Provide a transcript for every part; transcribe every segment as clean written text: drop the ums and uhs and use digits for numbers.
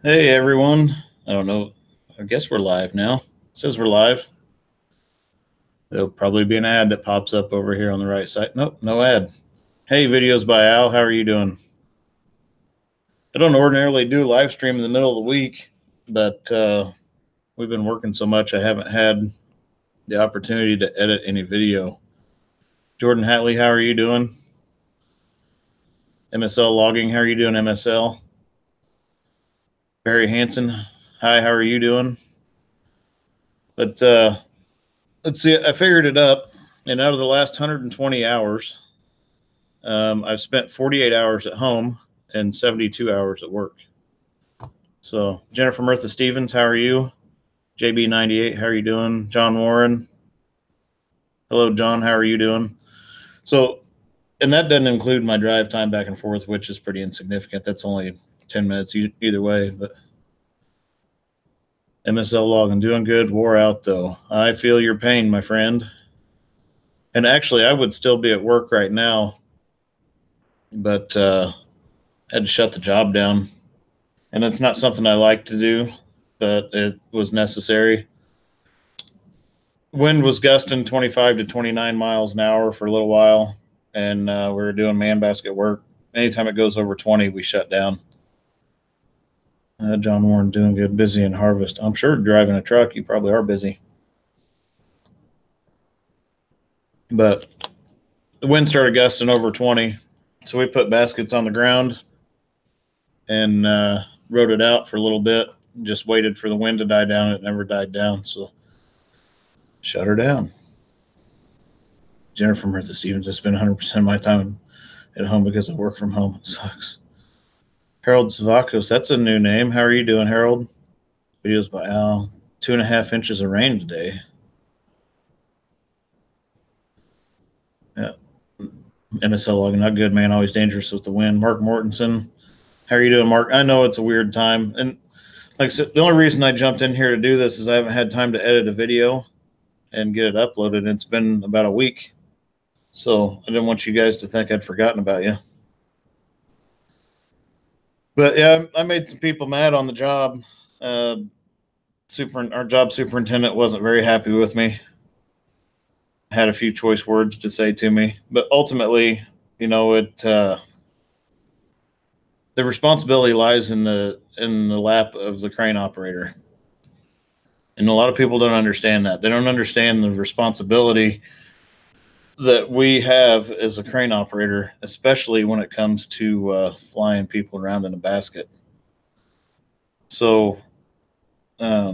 Hey everyone. I don't know. I guess we're live now. It says we're live. There'll probably be an ad that pops up over here on the right side. Nope, no ad. Hey, videos by Al. How are you doing? I don't ordinarily do live stream in the middle of the week, but we've been working so much I haven't had the opportunity to edit any video. Jordan Hatley, how are you doing? MSL logging, how are you doing, MSL? Barry Hansen, hi, how are you doing? But let's see, I figured it up, and out of the last 120 hours, I've spent 48 hours at home and 72 hours at work. So, Jennifer Murtha Stevens, how are you? JB98, how are you doing? John Warren, hello, John, how are you doing? So, and that doesn't include my drive time back and forth, which is pretty insignificant. That's only 10 minutes either way. But MSL logging, doing good. Wore out though. I feel your pain, my friend. And actually, I would still be at work right now, but had to shut the job down. And it's not something I like to do, but it was necessary. Wind was gusting 25 to 29 miles an hour for a little while, and we were doing man basket work. Anytime it goes over 20, we shut down. John Warren, doing good, busy in harvest. I'm sure driving a truck, you probably are busy. But the wind started gusting over 20, so we put baskets on the ground and rode it out for a little bit. Just waited for the wind to die down. It never died down, so shut her down. Jennifer Murtha Stevens, I spend 100% of my time at home because I work from home. It sucks. Harold Zavakos, that's a new name. How are you doing, Harold? Videos by Al. 2.5 inches of rain today. Yeah. MSL logging, not good, man. Always dangerous with the wind. Mark Mortensen, how are you doing, Mark? I know it's a weird time. And like I said, the only reason I jumped in here to do this is I haven't had time to edit a video and get it uploaded. It's been about a week. So I didn't want you guys to think I'd forgotten about you. But yeah, I made some people mad on the job. Our job superintendent wasn't very happy with me. Had a few choice words to say to me, but ultimately, you know, the responsibility lies in the lap of the crane operator. And a lot of people don't understand that. They don't understand the responsibility that we have as a crane operator, especially when it comes to flying people around in a basket. So I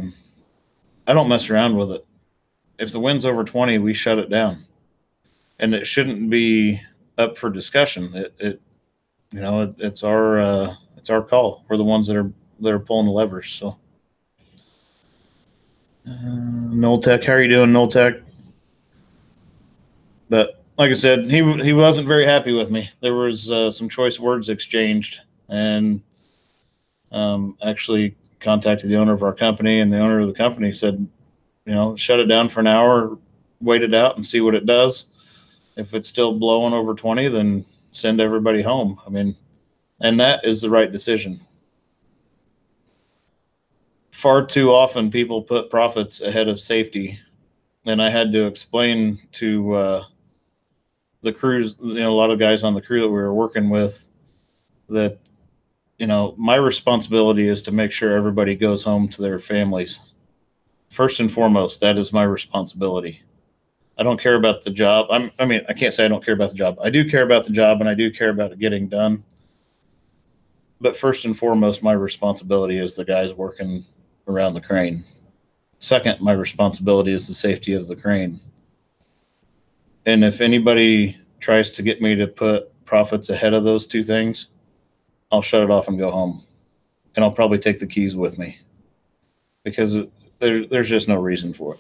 don't mess around with it. If the wind's over 20, we shut it down, and it shouldn't be up for discussion. It's our call. We're the ones that are pulling the levers. So, Noltec, how are you doing, Noltec? But like I said, he wasn't very happy with me. There was some choice words exchanged, and actually contacted the owner of our company, and the owner of the company said, shut it down for an hour, wait it out and see what it does. If it's still blowing over 20, then send everybody home. I mean, and that is the right decision. Far too often people put profits ahead of safety. And I had to explain to the crews, a lot of guys on the crew that we were working with, that, my responsibility is to make sure everybody goes home to their families. First and foremost, that is my responsibility. I don't care about the job. I can't say I don't care about the job. I do care about the job, and I do care about it getting done. But first and foremost, my responsibility is the guys working around the crane. Second, my responsibility is the safety of the crane. And if anybody tries to get me to put profits ahead of those two things, I'll shut it off and go home. And I'll probably take the keys with me, because there's just no reason for it.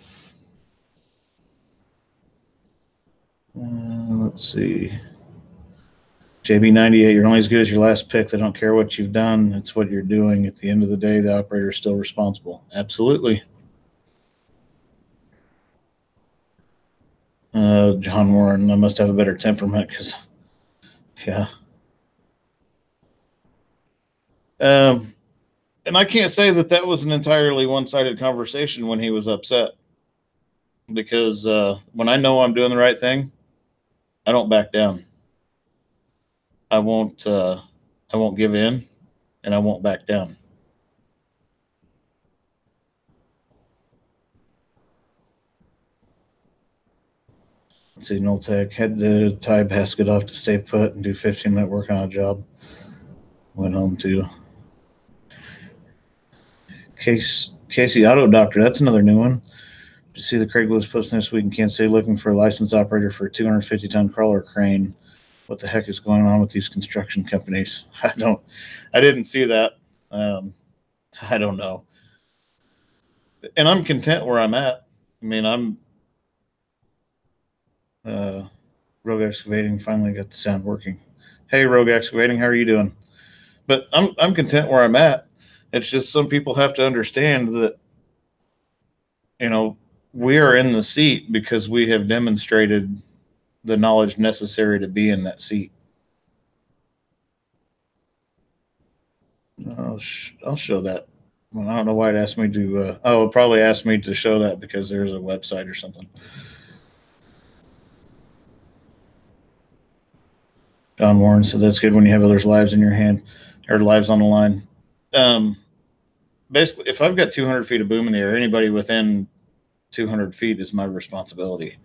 Let's see. JB98, you're only as good as your last pick. They don't care what you've done. It's what you're doing. At the end of the day, the operator is still responsible. Absolutely. John Warren, I must have a better temperament because, yeah. And I can't say that that was an entirely one-sided conversation when he was upset, because when I know I'm doing the right thing, I don't back down. I won't give in, and I won't back down. Let's see, Noltec had to tie basket off to stay put and do 15-minute work on a job. Went home too. Casey Auto Doctor, that's another new one. You see the Craigslist post this week in Kansas City looking for a licensed operator for a 250-ton crawler crane. What the heck is going on with these construction companies? I didn't see that. I don't know. And I'm content where I'm at. I mean, I'm Rogue Excavating finally got the sound working. Hey, Rogue Excavating, how are you doing? But I'm content where I'm at. It's just some people have to understand that, we are in the seat because we have demonstrated the knowledge necessary to be in that seat. I'll show that. Well, I don't know why it asked me to. It probably asked me to show that because there's a website or something. John Warren said that's good when you have others' lives in your hand or lives on the line. Basically, if I've got 200 feet of boom in the air, anybody within 200 feet is my responsibility.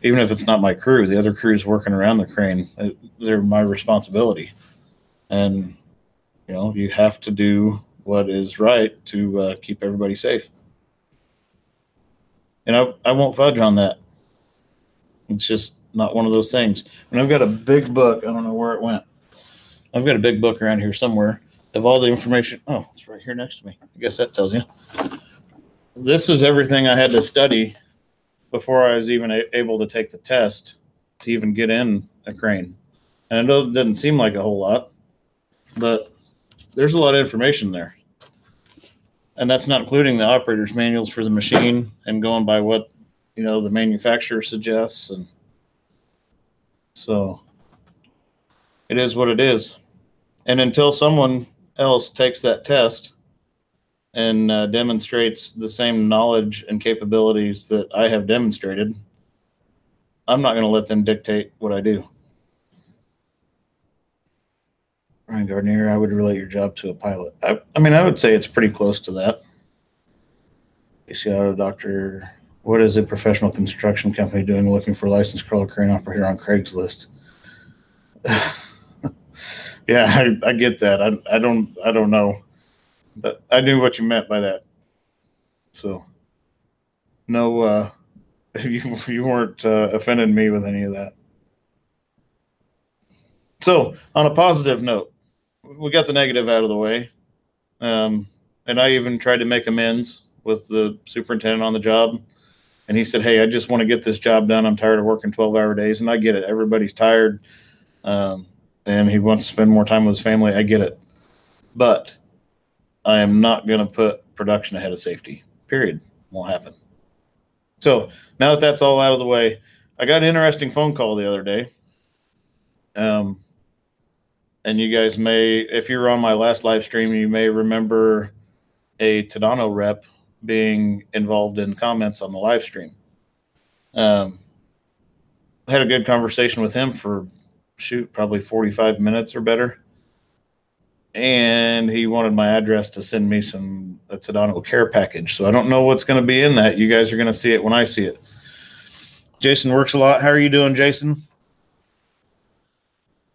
Even if it's not my crew, the other crews working around the crane, they're my responsibility. And, you have to do what is right to keep everybody safe. And I won't fudge on that. It's just not one of those things. And I've got a big book. I don't know where it went. I've got a big book around here somewhere of all the information. Oh, it's right here next to me. I guess that tells you. This is everything I had to study before I was even able to take the test to even get in a crane. And I know it doesn't seem like a whole lot, but there's a lot of information there. And that's not including the operator's manuals for the machine and going by what, the manufacturer suggests. And so it is what it is. And until someone else takes that test and demonstrates the same knowledge and capabilities that I have demonstrated, I'm not going to let them dictate what I do. Ryan Gardner, I would relate your job to a pilot. I mean, I would say it's pretty close to that. AC Auto Doctor, what is a professional construction company doing looking for a licensed crawler crane operator on Craigslist? Yeah, I get that. I don't know, but I knew what you meant by that. So, no, you weren't offending me with any of that. So, on a positive note, we got the negative out of the way, and I even tried to make amends with the superintendent on the job. And he said, hey, I just want to get this job done. I'm tired of working 12-hour days. And I get it. Everybody's tired. And he wants to spend more time with his family. I get it. But I am not going to put production ahead of safety. Period. Won't happen. So now that that's all out of the way, I got an interesting phone call the other day. And you guys may, if you were on my last live stream, you may remember a Tadano rep being involved in comments on the live stream. I had a good conversation with him for probably 45 minutes or better. And he wanted my address to send me a Tadano care package. So I don't know what's going to be in that. You guys are going to see it when I see it. Jason works a lot. How are you doing, Jason?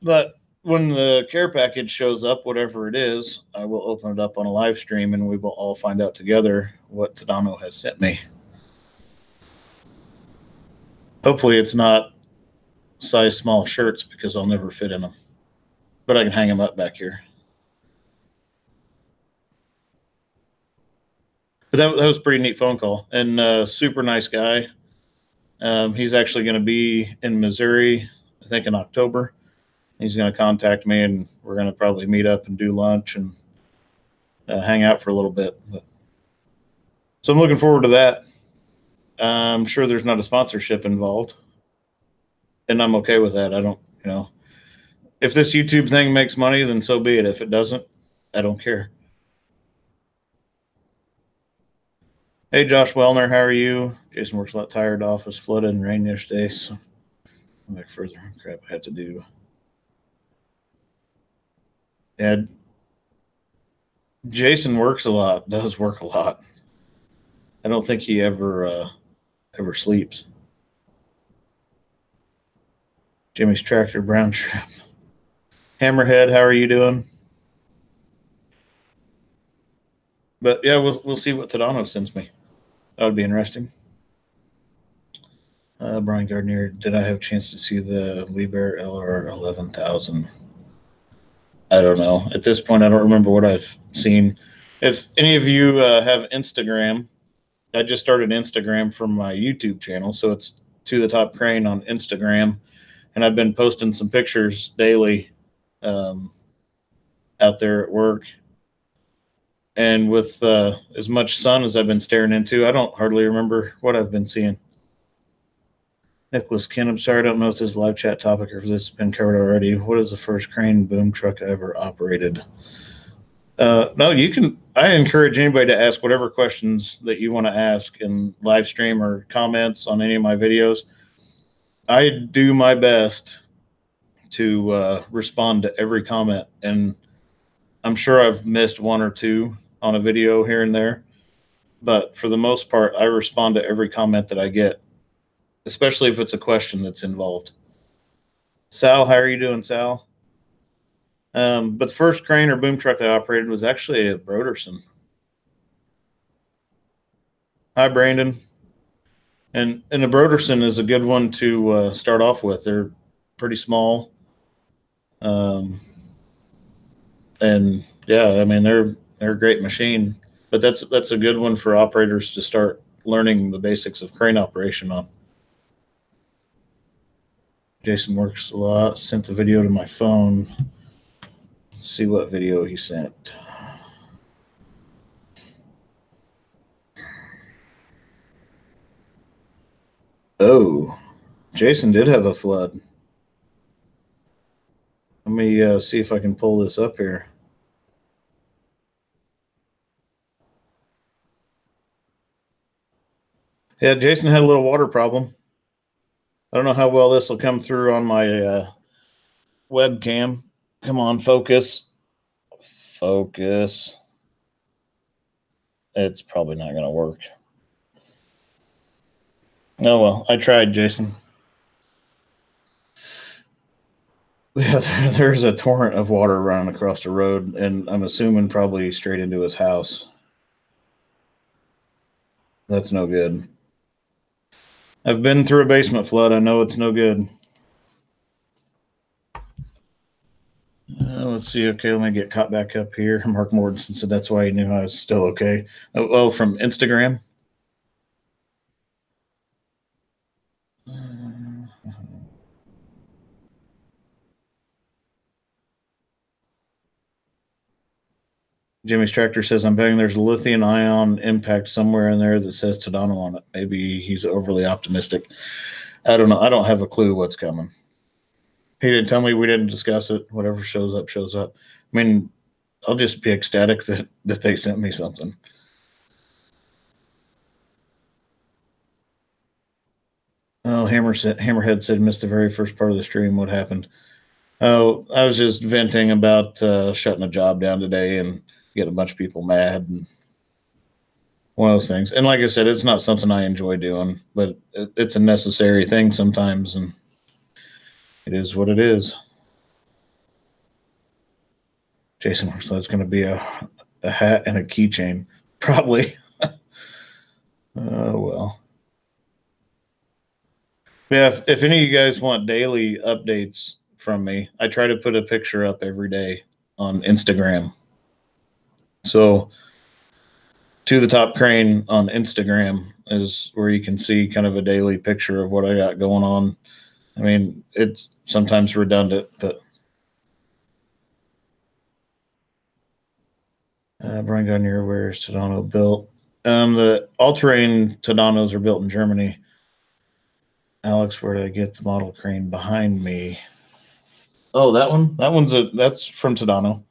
But when the care package shows up, whatever it is, I will open it up on a live stream and we will all find out together what Tadano has sent me. Hopefully it's not size small shirts because I'll never fit in them. But I can hang them up back here. But that was a pretty neat phone call. And super nice guy. He's actually going to be in Missouri, I think in October. He's going to contact me, and we're going to probably meet up and do lunch and hang out for a little bit. So I'm looking forward to that. I'm sure there's not a sponsorship involved, and I'm okay with that. I don't, if this YouTube thing makes money, then so be it. If it doesn't, I don't care. Hey, Josh Wellner, how are you? Jason works a lot tired. Office flooded and rain yesterday, so I'm back further. Crap, I had to do. Yeah, Jason works a lot. Does work a lot. I don't think he ever sleeps. Jimmy's tractor, brown shrimp. Hammerhead, how are you doing? But yeah, we'll see what Tadano sends me. That would be interesting. Brian Gardner, did I have a chance to see the Liebherr LR 11,000? I don't know. At this point, I don't remember what I've seen. If any of you have Instagram, I just started Instagram from my YouTube channel, so it's To the Top Crane on Instagram, and I've been posting some pictures daily out there at work. And with as much sun as I've been staring into, I don't hardly remember what I've been seeing. Nicholas Ken, I'm sorry, I don't know if this is a live chat topic or if this has been covered already. What is the first crane boom truck I ever operated? No, you can. I encourage anybody to ask whatever questions that you want to ask in live stream or comments on any of my videos. I do my best to respond to every comment, and I'm sure I've missed one or two on a video here and there, but for the most part, I respond to every comment that I get, especially if it's a question that's involved. Sal, how are you doing, Sal? But the first crane or boom truck that I operated was actually a Broderson. Hi, Brandon. And the Broderson is a good one to start off with. They're pretty small, and yeah, I mean they're a great machine. But that's a good one for operators to start learning the basics of crane operation on. Jason works a lot. Sent the video to my phone. Let's see what video he sent. Oh, Jason did have a flood. Let me see if I can pull this up here. Yeah, Jason had a little water problem. I don't know how well this will come through on my webcam. Come on, focus. Focus. It's probably not going to work. Oh, well, I tried, Jason. Yeah, there's a torrent of water running across the road, and I'm assuming probably straight into his house. That's no good. I've been through a basement flood. I know it's no good. Let's see. Okay, let me get caught back up here. Mark Mortensen said that's why he knew I was still okay. Oh, from Instagram? Jimmy's Tractor says, I'm betting there's a lithium ion impact somewhere in there that says Tadano on it. Maybe he's overly optimistic. I don't know. I don't have a clue what's coming. He didn't tell me. We didn't discuss it. Whatever shows up, shows up. I mean, I'll just be ecstatic that they sent me something. Oh, Hammerhead said, missed the very first part of the stream. What happened? Oh, I was just venting about shutting a job down today and get a bunch of people mad and one of those things. And like I said, it's not something I enjoy doing, but it's a necessary thing sometimes, and it is what it is. Jason looks like it's going to be a hat and a keychain, probably. Oh, well. Yeah, if any of you guys want daily updates from me, I try to put a picture up every day on Instagram. So To the Top Crane on Instagram is where you can see kind of a daily picture of what I got going on. I mean, it's sometimes redundant, but Brian Gardner, where is Tadano built? The all-terrain Tadanos are built in Germany. Alex, where did I get the model crane behind me? Oh, that one? That's from Tadano.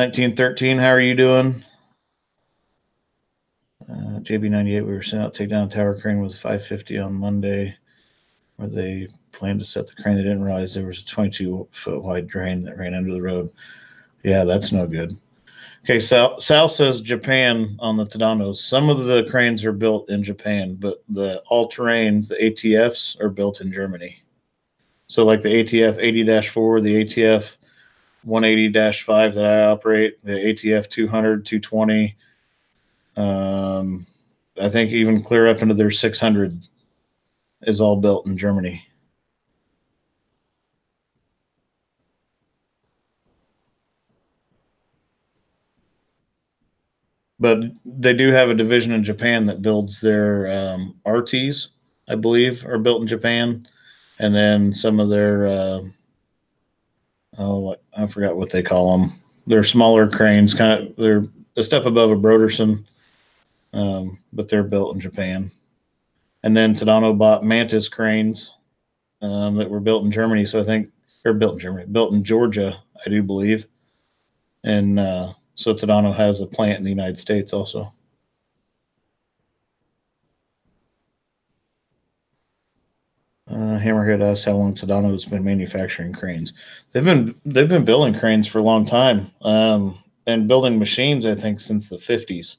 1913, how are you doing? JB98, we were sent out to take down a tower crane with 550 on Monday, where they planned to set the crane. They didn't realize there was a 22-foot wide drain that ran under the road. Yeah, that's no good. Okay, Sal says Japan on the Tadanos. Some of the cranes are built in Japan, but the all-terrains, the ATFs, are built in Germany. So like the ATF 80-4, the ATF 180-5 that I operate, the ATF 200, 220, I think even clear up into their 600 is all built in Germany. But they do have a division in Japan that builds their RTs, I believe, are built in Japan. And then some of their, I forgot what they call them. They're smaller cranes, they're a step above a Broderson, but they're built in Japan. And then Tadano bought Mantis cranes that were built in Germany. So I think they're built in Germany, built in Georgia, I do believe. And so Tadano has a plant in the United States also. Hammerhead asks how long Tadano has been manufacturing cranes. They've been building cranes for a long time, and building machines, I think, since the 50s.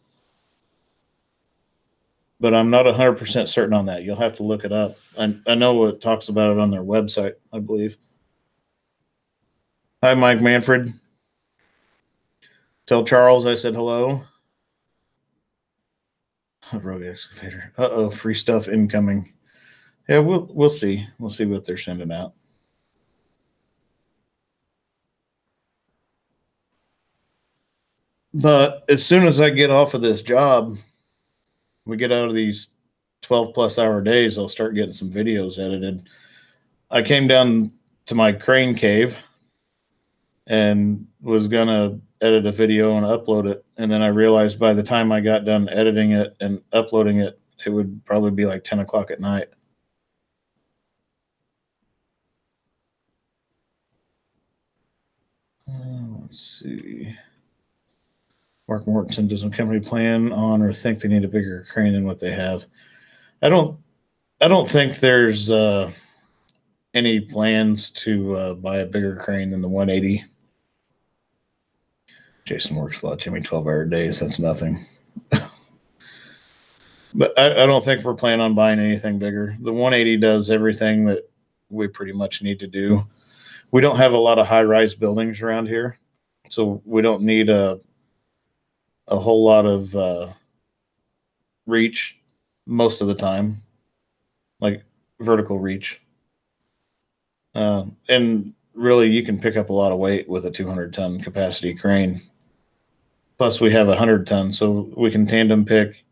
But I'm not 100% certain on that. You'll have to look it up. I know it talks about it on their website, I believe. Hi, Mike Manfred. Tell Charles I said hello. Rogue excavator. Uh-oh, free stuff incoming. Yeah, we'll see. We'll see what they're sending out. But as soon as I get off of this job, we get out of these 12+ hour days, I'll start getting some videos edited. I came down to my crane cave and was gonna edit a video and upload it, and then I realized by the time I got done editing it and uploading it, it would probably be like 10 o'clock at night. Let's see. Mark Mortensen, does the company plan on or think they need a bigger crane than what they have? I don't think there's any plans to buy a bigger crane than the 180. Jason works a lot, Jimmy, 12-hour days. That's nothing. But I don't think we're planning on buying anything bigger. The 180 does everything that we pretty much need to do. We don't have a lot of high-rise buildings around here, so we don't need a whole lot of reach most of the time, like vertical reach. And really, you can pick up a lot of weight with a 200-ton capacity crane. Plus, we have a 100-ton, so we can tandem pick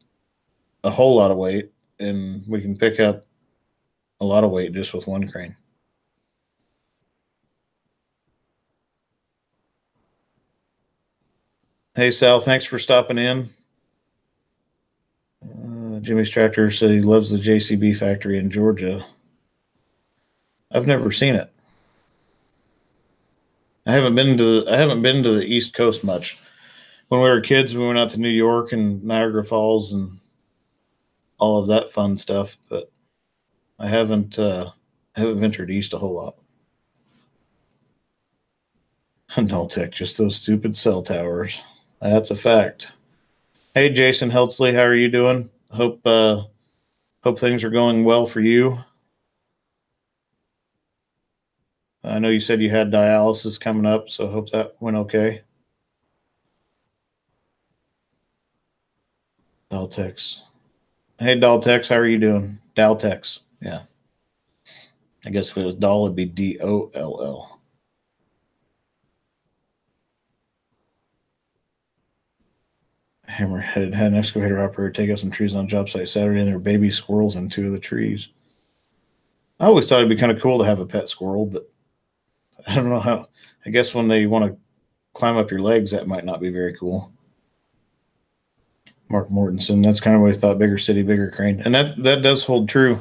a whole lot of weight, and we can pick up a lot of weight just with one crane. Hey, Sal, thanks for stopping in. Jimmy's Tractor said he loves the JCB factory in Georgia. I've never seen it. I haven't been to the East Coast much. When we were kids, we went out to New York and Niagara Falls and all of that fun stuff, but I haven't ventured east a whole lot. Nulltech, just those stupid cell towers. That's a fact. Hey, Jason Heltzley, how are you doing? Hope things are going well for you. I know you said you had dialysis coming up, so I hope that went okay. Daltex. Hey, Daltex, how are you doing? Daltex, yeah. I guess if it was Doll, it'd be DOLL. Hammerhead had an excavator operator take out some trees on job site Saturday, and there were baby squirrels in 2 of the trees. I always thought it'd be kind of cool to have a pet squirrel, but I don't know how. I guess when they want to climb up your legs, that might not be very cool. Mark Mortensen, that's kind of what I thought, bigger city, bigger crane. And that does hold true.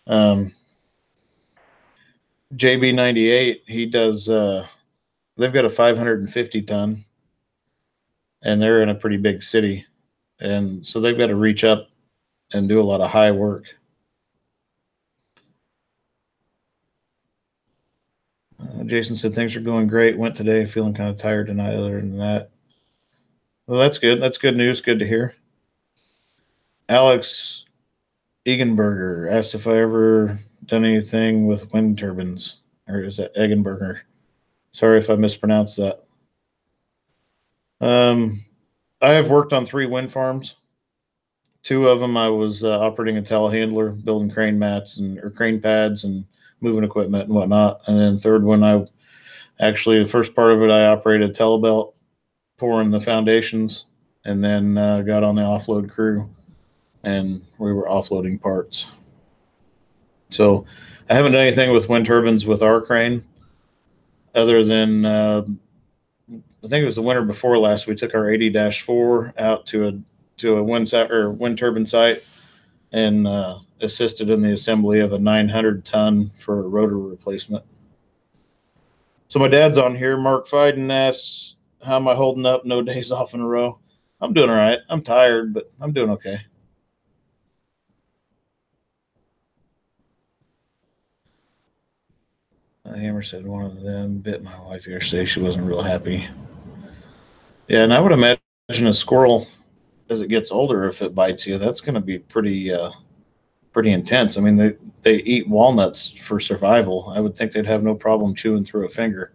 JB98, he does, they've got a 550 ton and they're in a pretty big city. And so they've got to reach up and do a lot of high work. Jason said things are going great. Went today, feeling kind of tired tonight. Other than that, well, that's good. That's good news. Good to hear. Alex Egenberger asked if I ever done anything with wind turbines, or is that Egenberger? Sorry if I mispronounced that. I have worked on 3 wind farms. 2 of them I was operating a telehandler, building crane mats or crane pads and moving equipment and whatnot. And then 3rd one, the first part of it, I operated a telebelt, pouring the foundations, and then got on the offload crew, and we were offloading parts. So I haven't done anything with wind turbines with our crane, other than I think it was the winter before last. We took our 80-4 out to a wind turbine site and assisted in the assembly of a 900-ton for a rotor replacement. So my dad's on here. Mark Fiden asks, how am I holding up? No days off in a row. I'm doing all right. I'm tired, but I'm doing okay. Hammer said one of them bit my wife yesterday. She wasn't real happy. Yeah, and I would imagine a squirrel, as it gets older, if it bites you, that's going to be pretty intense. I mean, they eat walnuts for survival. I would think they'd have no problem chewing through a finger.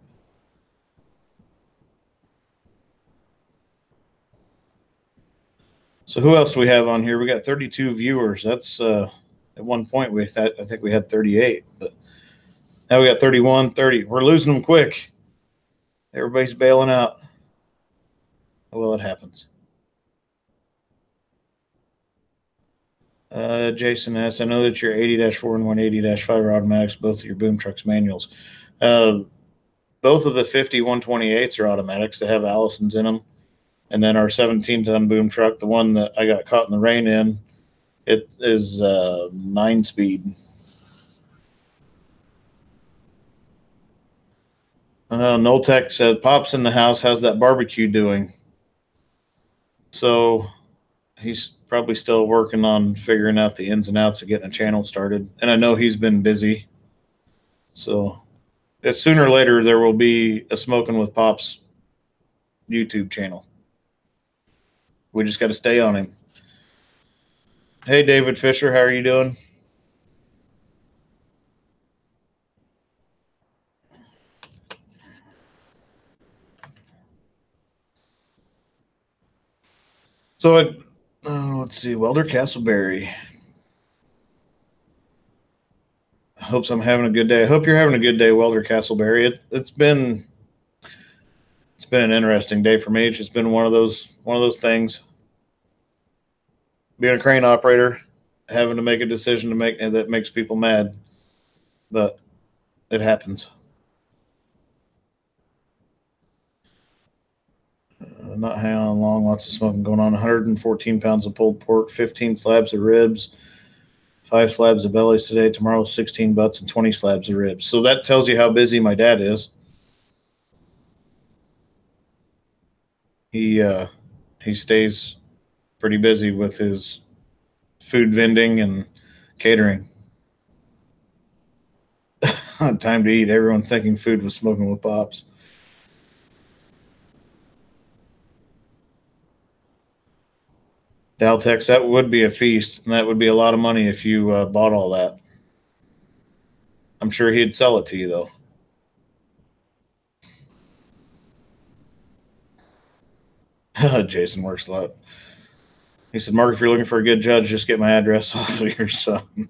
So who else do we have on here? We got 32 viewers. That's at one point I think we had 38, but now we got 31, 30. We're losing them quick. Everybody's bailing out. Well, it happens. Jason S., I know that your 80-4 and 180-5 are automatics, both of your boom trucks manuals. Both of the 50 128s are automatics. They have Allisons in them. And then our 17-ton boom truck, the one that I got caught in the rain in, it is 9-speed. Noltec said, Pop's in the house. How's that barbecue doing? So he's probably still working on figuring out the ins and outs of getting a channel started. And I know he's been busy. So sooner or later, there will be a Smoking with Pops YouTube channel. We just got to stay on him. Hey, David Fisher, how are you doing? So let's see, Welder Castleberry. Hopes I'm having a good day. I hope you're having a good day, Welder Castleberry. It's been an interesting day for me. It's just been one of those things. Being a crane operator, having to make a decision that makes people mad, but it happens. Not hanging on long, lots of smoking going on. 114 pounds of pulled pork, 15 slabs of ribs, 5 slabs of bellies today. Tomorrow, 16 butts and 20 slabs of ribs. So that tells you how busy my dad is. He stays pretty busy with his food vending and catering. Time to eat. Everyone's thinking food was Smoking with Pops. Daltex, that would be a feast, and that would be a lot of money if you bought all that. I'm sure he'd sell it to you, though. Jason works a lot. He said, Mark, if you're looking for a good judge, just get my address off of your son.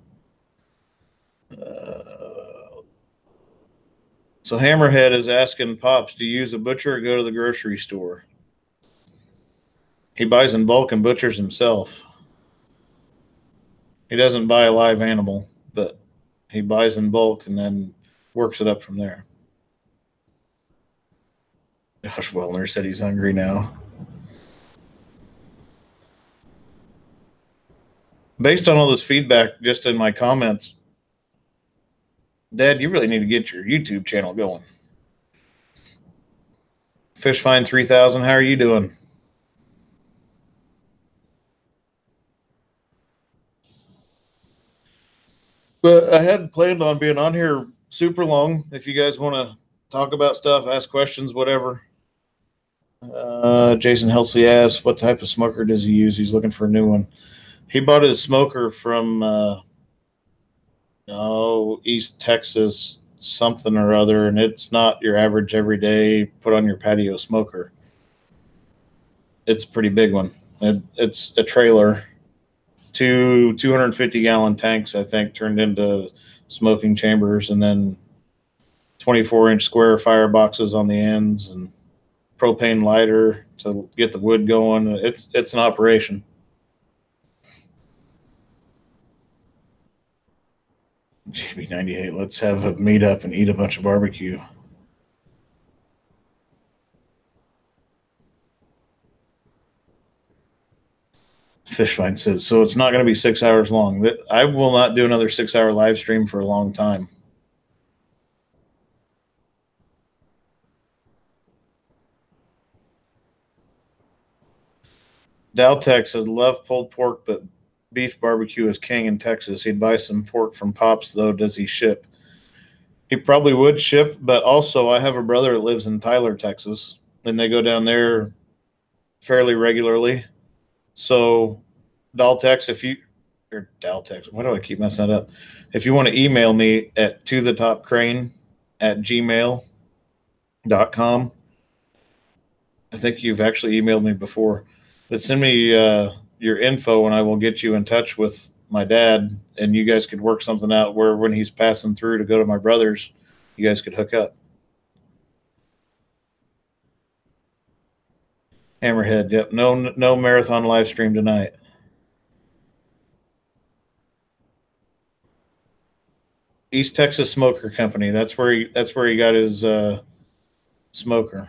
So Hammerhead is asking Pops, do you use a butcher or go to the grocery store? He buys in bulk and butchers himself. He doesn't buy a live animal, but he buys in bulk and then works it up from there. Josh Wellner said he's hungry now. Based on all this feedback just in my comments, Dad, you really need to get your YouTube channel going. Fishfine 3000, how are you doing? But I hadn't planned on being on here super long. If you guys want to talk about stuff, ask questions, whatever. Jason Helsley asks, what type of smoker does he use? He's looking for a new one. He bought his smoker from East Texas, something or other, and it's not your average everyday put on your patio smoker. It's a pretty big one. It's a trailer. Two 250-gallon tanks, I think, turned into smoking chambers, and then 24-inch square fire boxes on the ends, and propane lighter to get the wood going. It's an operation. GB98, let's have a meetup and eat a bunch of barbecue. Fishvine says, so it's not going to be 6 hours long. I will not do another 6-hour live stream for a long time. Daltex says, love pulled pork, but beef barbecue is king in Texas. He'd buy some pork from Pops, though. Does he ship? He probably would ship, but also I have a brother that lives in Tyler, Texas, and they go down there fairly regularly. So Daltex, Daltex, why do I keep messing that up? If you want to email me at tothetopcrane@gmail.com. I think you've actually emailed me before, but send me your info and I will get you in touch with my dad, and you guys could work something out where when he's passing through to go to my brother's, you guys could hook up. Hammerhead, yep. No marathon live stream tonight. East Texas Smoker Company. That's where he got his smoker,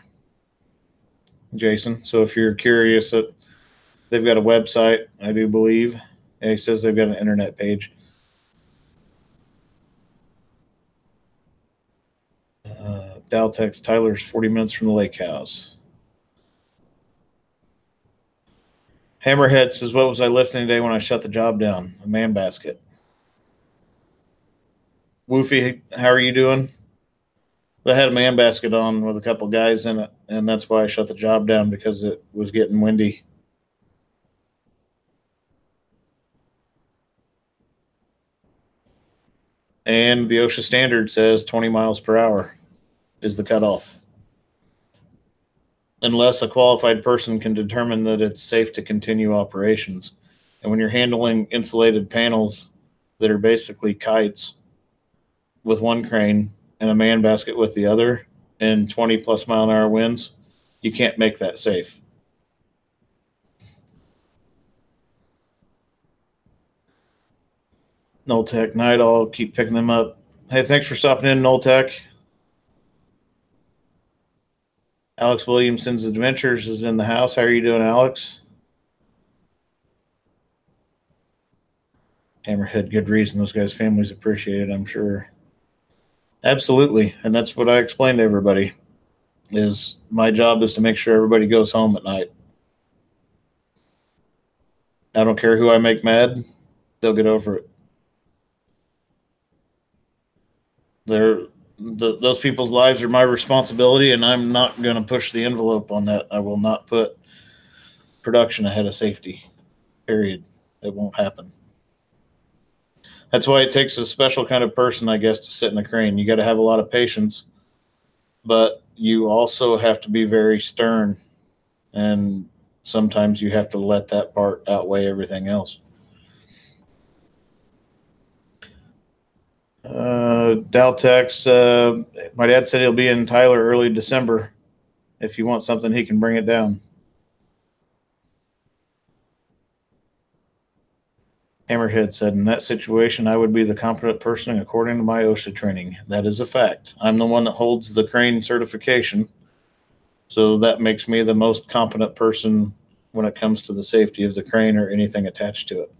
Jason. So if you're curious, they've got a website, I do believe. And he says they've got an internet page. Daltex, Tyler's 40 minutes from the lake house. Hammerhead says, what was I lifting today when I shut the job down? A man basket. Woofy, how are you doing? I had a man basket on with a couple guys in it, and that's why I shut the job down, because it was getting windy. And the OSHA standard says 20 miles per hour is the cutoff, unless a qualified person can determine that it's safe to continue operations. And when you're handling insulated panels that are basically kites with one crane and a man basket with the other and 20+ mile an hour winds, you can't make that safe. Noltec night, I'll keep picking them up. Hey, thanks for stopping in, Noltec. Alex Williamson's Adventures is in the house. How are you doing, Alex? Hammerhead, good reason. Those guys' families appreciate it, I'm sure. Absolutely. And that's what I explained to everybody, is my job is to make sure everybody goes home at night. I don't care who I make mad. They'll get over it. Those people's lives are my responsibility, and I'm not going to push the envelope on that. I will not put production ahead of safety, period. It won't happen. That's why it takes a special kind of person, I guess, to sit in a crane. You got to have a lot of patience, but you also have to be very stern, and sometimes you have to let that part outweigh everything else. Daltex, my dad said he'll be in Tyler early December. If you want something, he can bring it down. Hammerhead said, in that situation, I would be the competent person according to my OSHA training. That is a fact. I'm the one that holds the crane certification, so that makes me the most competent person when it comes to the safety of the crane or anything attached to it.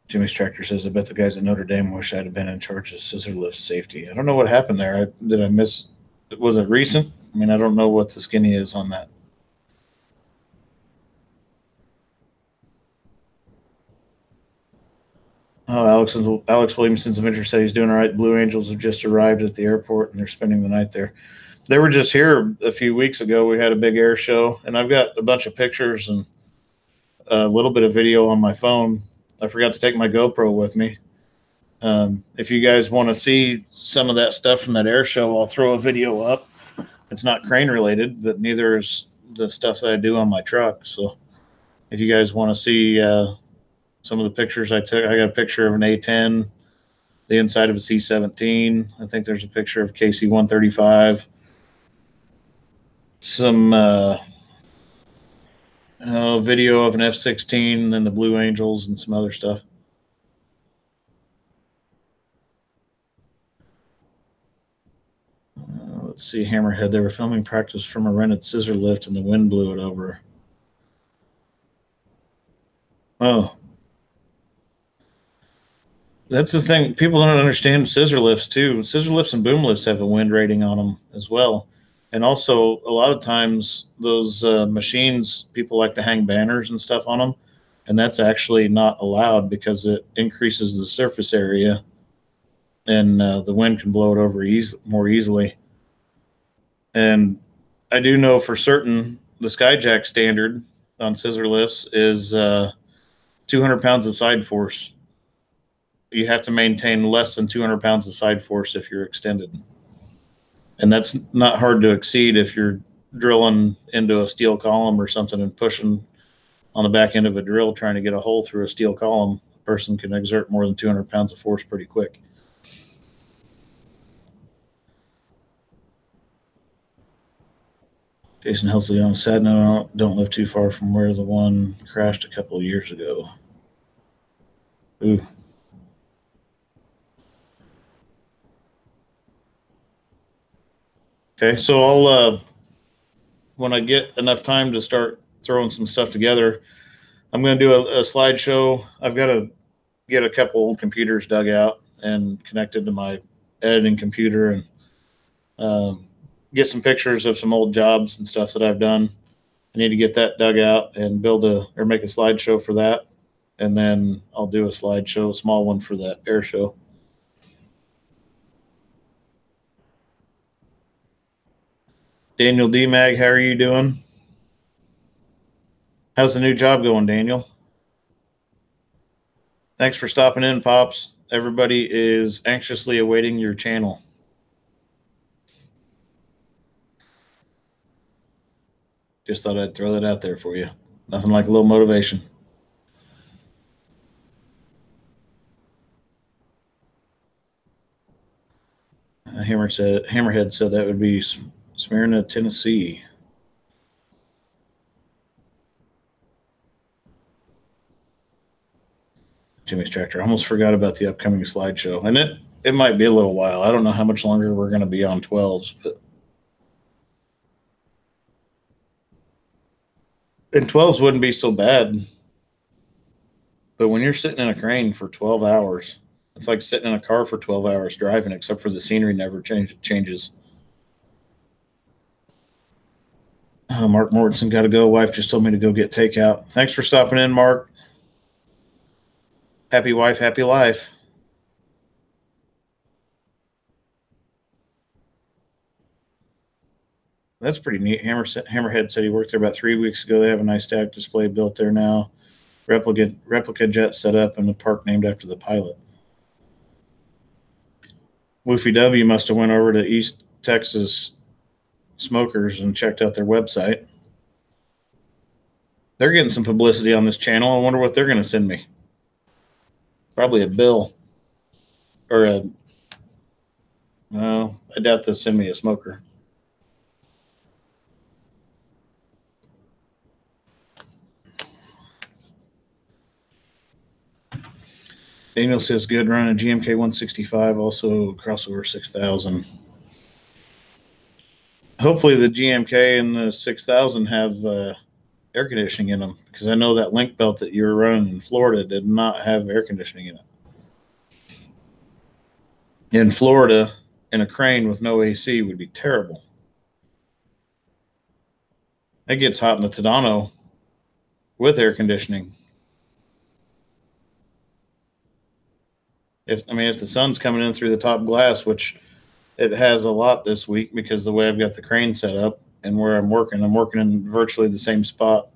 Jimmy's Tractor says, I bet the guys at Notre Dame wish I'd have been in charge of scissor lift safety. I don't know what happened there. Did I miss? Was it recent? I mean, I don't know what the skinny is on that. Oh, Alex Williamson's Adventure said he's doing all right. Blue Angels have just arrived at the airport and they're spending the night there. They were just here a few weeks ago. We had a big air show, and I've got a bunch of pictures and a little bit of video on my phone. I forgot to take my GoPro with me. If you guys want to see some of that stuff from that air show, I'll throw a video up. It's not crane related, but neither is the stuff that I do on my truck. So if you guys want to see some of the pictures I took, I got a picture of an A10, the inside of a C-17. I think there's a picture of KC-135. Some video of an F-16 and the Blue Angels and some other stuff. Let's see, Hammerhead. They were filming practice from a rented scissor lift and the wind blew it over. Oh. That's the thing. People don't understand scissor lifts, too. Scissor lifts and boom lifts have a wind rating on them as well. And also, a lot of times, those machines, people like to hang banners and stuff on them. And that's actually not allowed because it increases the surface area and the wind can blow it over more easily. And I do know for certain the Skyjack standard on scissor lifts is 200 pounds of side force. You have to maintain less than 200 pounds of side force if you're extended. And that's not hard to exceed if you're drilling into a steel column or something and pushing on the back end of a drill trying to get a hole through a steel column. A person can exert more than 200 pounds of force pretty quick. Jason Helsley, on a sad note, don't live too far from where the one crashed a couple of years ago. Ooh. Okay, so I'll when I get enough time to start throwing some stuff together, I'm going to do a slideshow. I've got to get a couple old computers dug out and connected to my editing computer and get some pictures of some old jobs and stuff that I've done. I need to get that dug out and make a slideshow for that. And then I'll do a slideshow, a small one for that air show. Daniel D. Mag, how are you doing? How's the new job going, Daniel? Thanks for stopping in, Pops. Everybody is anxiously awaiting your channel. Just thought I'd throw that out there for you. Nothing like a little motivation. Hammerhead said that would be Smyrna, Tennessee. Jimmy's Tractor. I almost forgot about the upcoming slideshow. And it might be a little while. I don't know how much longer we're going to be on 12s, but and 12s wouldn't be so bad. But when you're sitting in a crane for 12 hours, it's like sitting in a car for 12 hours driving, except for the scenery never changes. Mark Mortensen got to go. Wife just told me to go get takeout. Thanks for stopping in, Mark. Happy wife, happy life. That's pretty neat. Hammerhead said he worked there about 3 weeks ago. They have a nice static display built there now. Replica jet set up in the park named after the pilot. Woofy W must have went over to East Texas Smokers and checked out their website. They're getting some publicity on this channel. I wonder what they're going to send me. Probably a bill. Or a... No, I doubt they'll send me a smoker. Daniel says good run a GMK 165, also crossover 6000. Hopefully the GMK and the 6000 have air conditioning in them, because I know that link belt that you were running in Florida did not have air conditioning in it. In Florida, in a crane with no AC would be terrible. It gets hot in the Tadano with air conditioning. If the sun's coming in through the top glass, which it has a lot this week because the way I've got the crane set up and where I'm working in virtually the same spot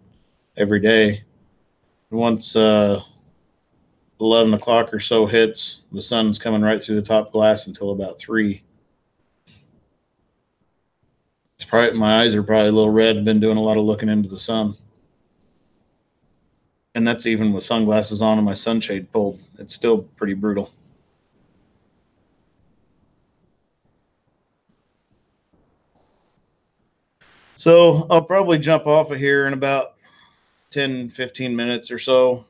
every day. Once 11 o'clock or so hits, the sun's coming right through the top glass until about 3. It's probably, my eyes are probably a little red. I've been doing a lot of looking into the sun. And that's even with sunglasses on and my sunshade pulled. It's still pretty brutal. So I'll probably jump off of here in about 10, 15 minutes or so.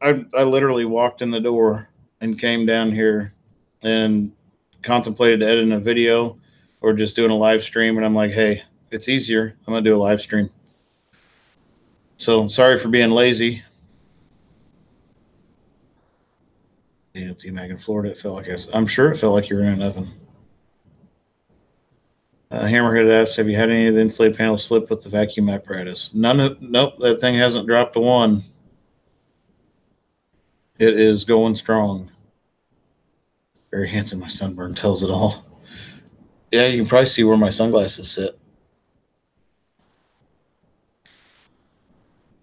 I literally walked in the door and came down here and contemplated editing a video or just doing a live stream. And I'm like, hey, it's easier. I'm going to do a live stream. So sorry for being lazy. Yeah, T-Mag in Florida, it felt like I'm sure it felt like you were in an oven. Hammerhead asks, have you had any of the insulated panels slip with the vacuum apparatus? Nope, that thing hasn't dropped a one. It is going strong. Very handsome. My sunburn tells it all. Yeah, you can probably see where my sunglasses sit.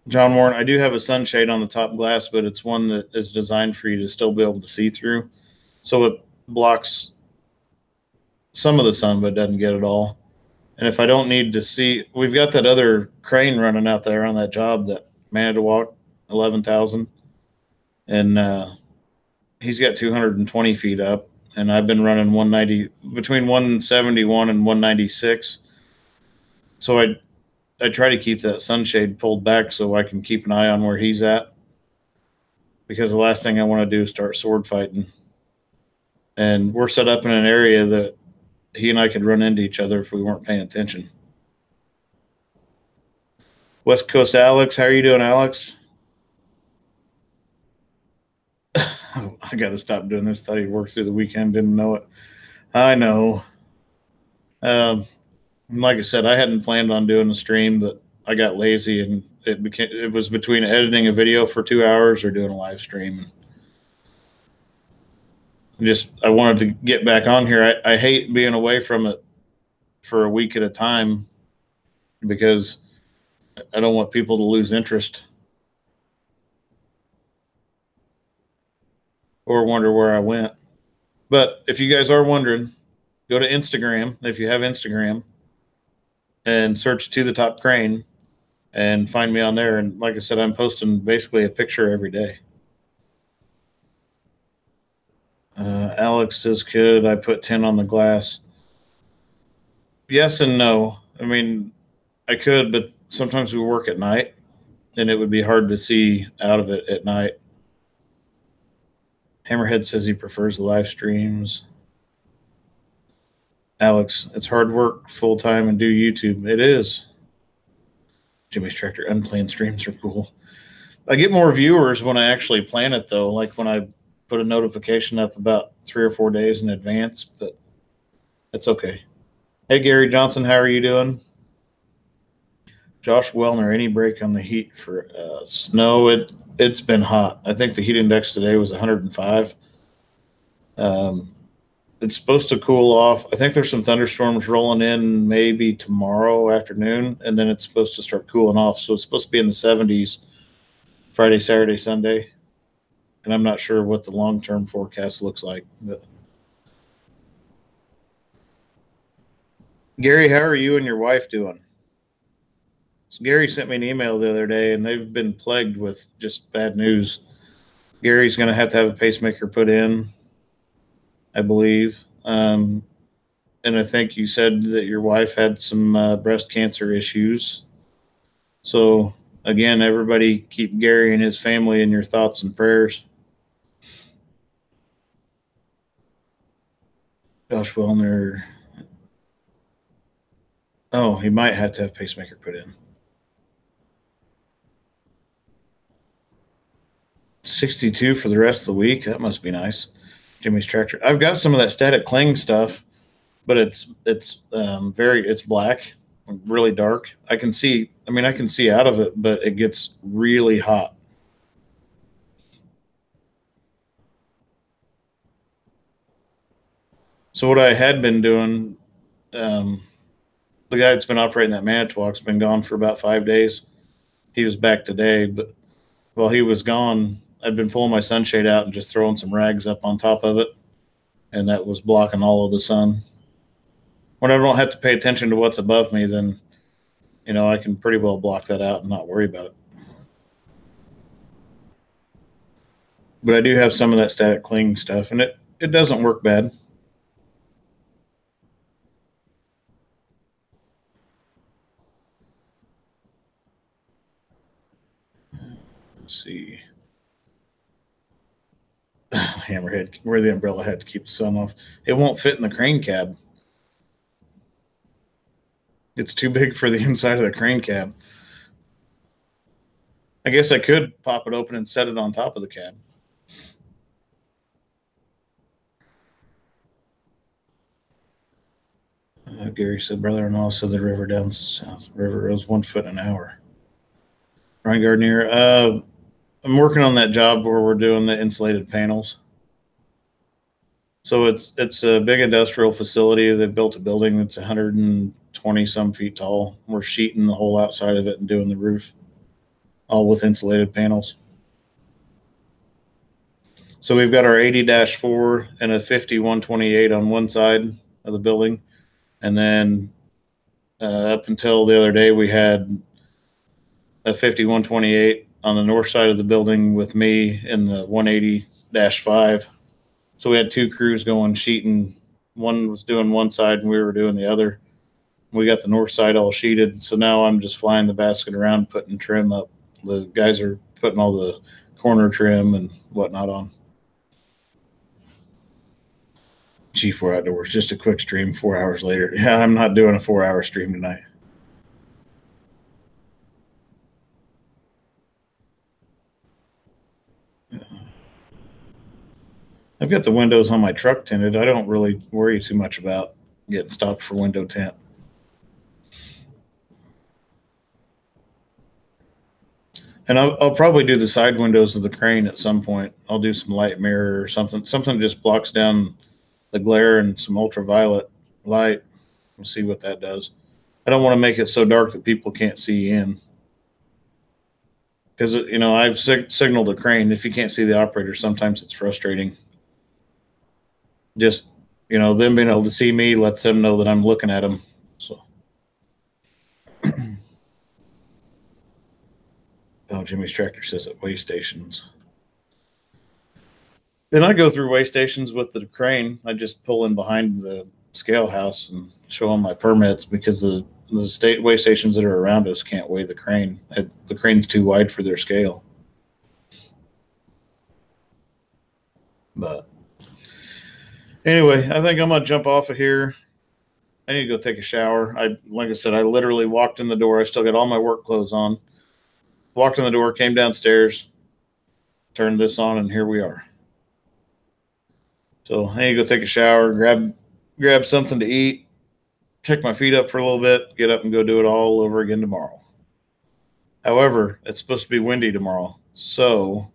John Warren, I do have a sunshade on the top glass, but it's one that is designed for you to still be able to see through. So it blocks some of the sun, but doesn't get it all. And if I don't need to see, we've got that other crane running out there on that job that Manitowoc 11,000. And he's got 220 feet up. And I've been running 190, between 171 and 196. So I try to keep that sunshade pulled back so I can keep an eye on where he's at. Because the last thing I want to do is start sword fighting. And we're set up in an area that he and I could run into each other if we weren't paying attention. West Coast Alex, how are you doing, Alex? I got to stop doing this. Thought he'd work through the weekend. Didn't know it. I know. Like I said, I hadn't planned on doing the stream, but I got lazy and it was between editing a video for 2 hours or doing a live stream. I wanted to get back on here. I hate being away from it for a week at a time because I don't want people to lose interest or wonder where I went. But if you guys are wondering, go to Instagram if you have Instagram and search To the Top Crane and find me on there. And like I said, I'm posting basically a picture every day. Alex says, could I put 10 on the glass? Yes and no. I mean, I could, but sometimes we work at night and it would be hard to see out of it at night. Hammerhead says he prefers the live streams. Alex, it's hard work full time and do YouTube. It is. Jimmy's Tractor unplanned streams are cool. I get more viewers when I actually plan it though, like when I put a notification up about 3 or 4 days in advance, but it's okay. Hey, Gary Johnson, how are you doing? Josh Wellner, any break on the heat for snow? It's been hot. I think the heat index today was 105. It's supposed to cool off. I think there's some thunderstorms rolling in maybe tomorrow afternoon, and then it's supposed to start cooling off. So it's supposed to be in the 70s Friday, Saturday, Sunday. And I'm not sure what the long-term forecast looks like. But Gary, how are you and your wife doing? So Gary sent me an email the other day, and they've been plagued with just bad news. Gary's going to have a pacemaker put in, I believe. And I think you said that your wife had some breast cancer issues. So, again, everybody keep Gary and his family in your thoughts and prayers. Josh Wellner. Oh, he might have to have pacemaker put in. 62 for the rest of the week. That must be nice. Jimmy's Tractor. I've got some of that static cling stuff, but it's black, really dark. I can see out of it, but it gets really hot. So what I had been doing, the guy that's been operating that Manitowoc's been gone for about 5 days. He was back today, but while he was gone, I'd been pulling my sunshade out and just throwing some rags up on top of it, and that was blocking all of the sun. When I don't have to pay attention to what's above me, then I can pretty well block that out and not worry about it. But I do have some of that static cling stuff, and it doesn't work bad. Let's see. Hammerhead, where the umbrella head to keep the sun off. It won't fit in the crane cab. It's too big for the inside of the crane cab. I guess I could pop it open and set it on top of the cab. Gary said, brother-in-law said the river down south river rose 1 foot an hour. Ryan Gardner, I'm working on that job where we're doing the insulated panels. So it's a big industrial facility. They built a building that's 120 some feet tall. We're sheeting the whole outside of it and doing the roof, all with insulated panels. So we've got our 80-4 and a 50-128 on one side of the building. And then up until the other day, we had a 50-128 on the north side of the building with me in the 180-5. So we had two crews going sheeting. One was doing one side and we were doing the other. We got the north side all sheeted. So now I'm just flying the basket around, putting trim up. The guys are putting all the corner trim and whatnot on. G4 Outdoors, just a quick stream 4 hours later. Yeah, I'm not doing a 4-hour stream tonight. I've got the windows on my truck tinted. I don't really worry too much about getting stopped for window tint. And I'll probably do the side windows of the crane at some point. I'll do some light mirror or something. Something just blocks down the glare and some ultraviolet light. We'll see what that does. I don't want to make it so dark that people can't see in. Because, I've signaled a crane. If you can't see the operator, sometimes it's frustrating. Just, them being able to see me lets them know that I'm looking at them. So. Oh, Jimmy's Tractor says at weigh stations. Then I go through weigh stations with the crane. I just pull in behind the scale house and show them my permits because the state weigh stations that are around us can't weigh the crane. The crane's too wide for their scale. But anyway, I think I'm going to jump off of here. I need to go take a shower. Like I said, I literally walked in the door. I still got all my work clothes on. Walked in the door, came downstairs, turned this on, and here we are. So I need to go take a shower, grab something to eat, kick my feet up for a little bit, get up and go do it all over again tomorrow. However, it's supposed to be windy tomorrow, so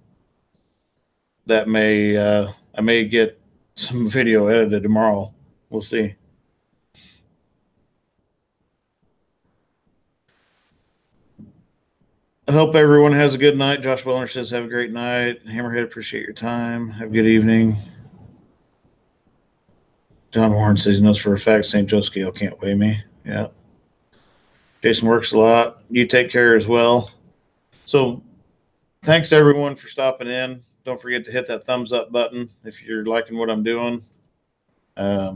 that I may get some video edited tomorrow. We'll see. I hope everyone has a good night. Josh Wellner says, have a great night. Hammerhead, appreciate your time. Have a good evening. John Warren says he knows for a fact St. Joe scale can't weigh me. Yeah. Jason works a lot. You take care as well. So thanks to everyone for stopping in. Don't forget to hit that thumbs up button if you're liking what I'm doing. I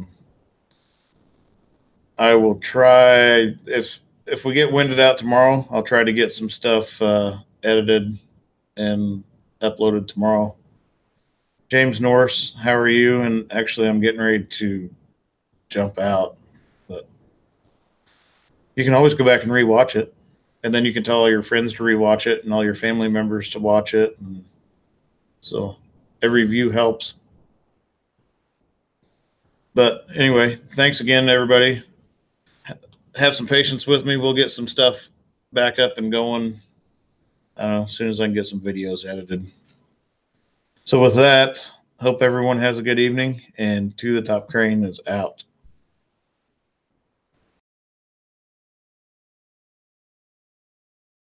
will try, if we get winded out tomorrow, I'll try to get some stuff edited and uploaded tomorrow. James Norris, how are you? And actually, I'm getting ready to jump out, but you can always go back and rewatch it, and then you can tell all your friends to rewatch it and all your family members to watch it. And so every view helps. But anyway, thanks again, everybody. Have some patience with me. We'll get some stuff back up and going as soon as I can get some videos edited. So with that, hope everyone has a good evening, and To the Top Crane is out.